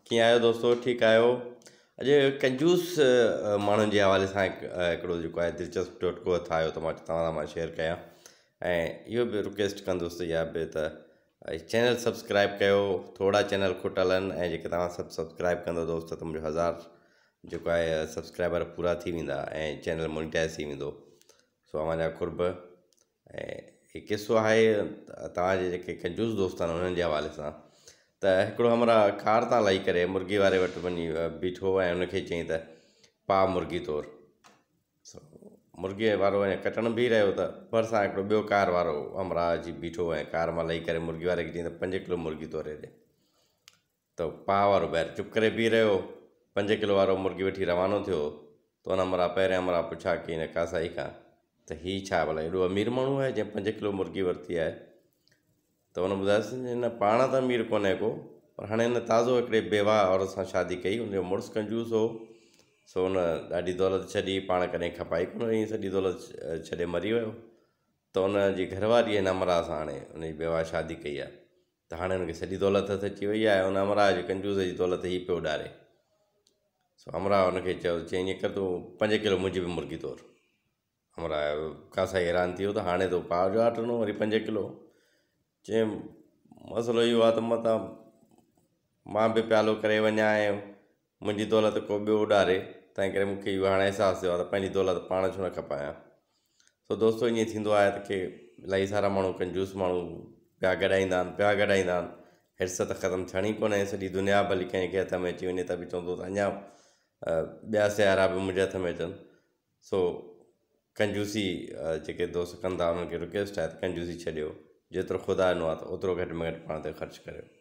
कीअं आहियो दोस्तो, ठीकु आहियो? अॼु कंजूस माण्हुनि जे हवाले सां हिकिड़ो जेको आहे दिलचस्प टोटको ठाहियो त मां तव्हां सां मां शेयर कयां। ऐं इहो बि रिक्वेस्ट कंदुसि या बि त चैनल सब्सक्राइब कयो। थोरा चैनल खुटल आहिनि ऐं जेके तव्हां सभु सब्सक्राइब कंदो दोस्त त मुंहिंजो 1000 जेको आहे सब्सक्राइबर पूरा थी वेंदा ऐं चैनल मोनिटाइज़ थी वेंदो। सो अव्हांजा कुर्ब। ऐं हीउ किसो आहे तव्हांजे जेके कंजूस दोस्त आहिनि उन्हनि जे हवाले सां। त हिकिड़ो हमरा कार तां लही करे मुर्गी वारे वटि वञी बीठो ऐं उनखे चई त पा मुर्गी तोर। मुर्गीअ वारो ऐं कटण बीह रहियो त भरिसां हिकिड़ो ॿियो कार वारो हमरा अची बीठो ऐं कार मां लही करे मुर्गी वारे खे चई त 5 किलो मुर्गी तोरे ॾे। त पा वारो ॿाहिरि चुप करे बीह रहियो। 5 किलो वारो मुर्गी वठी रवानो थियो त उन हमरा पहिरियां हमरा पुछा की हिन कासाई खां त हीअ छा भला एॾो अमीर माण्हू आहे जंहिं 5 किलो मुर्गी वरिती आहे? त हुन ॿुधायोसीं हिन पाण त अमीर कोन्हे को, पर हाणे हिन ताज़ो हिकिड़े बेवा औरत सां शादी कई। हुनजो मुड़ुसु कंजूस हो। सो हुन ॾाढी दौलत छॾी, पाण कॾहिं खपाई कोन हुई, सॼी दौलत छॾे मरी वियो। त हुनजी घरवारीअ हिन अमरा सां हाणे हुनजी बेवा शादी कई आहे। त हाणे हुनखे सॼी दौलत अची वई आहे। हुन अमरा जी कंजूस जी दौलत हीअ पियो उॾारे। सो अमरा हुनखे चई ईअं कर तूं 5 किलो मुंहिंजी बि मुर्गी तोर। अमरा कासाई हैरान थी वियो त हाणे तो पाव जो आटो वरी 5 किलो। चई मसइलो इहो आहे त मां बि प्यालो करे वञा ऐं मुंहिंजी दौलत को ॿियो उॾारे, तंहिं करे मूंखे इहो हाणे अहसासु थियो आहे त पंहिंजी दौलत पाण छो न खपायां। सो दोस्तो ईअं थींदो आहे त की इलाही सारा माण्हू कंजूस माण्हू पिया गॾाईंदा आहिनि। हिर्स त ख़तमु थियणी कोन्हे। सॼी दुनिया भली कंहिंखे हथ में अची वञे त बि चवंदो त अञा ॿिया सियारा बि मुंहिंजे हथ में अचनि। सो कंजूसी जेके दोस्त कंदा उन्हनि खे रिक्वेस्ट आहे त कंजूसी छॾियो। जेतिरो ख़ुदा ॾिनो आहे त ओतिरो घटि में घटि पाण ते ख़र्चु करियो।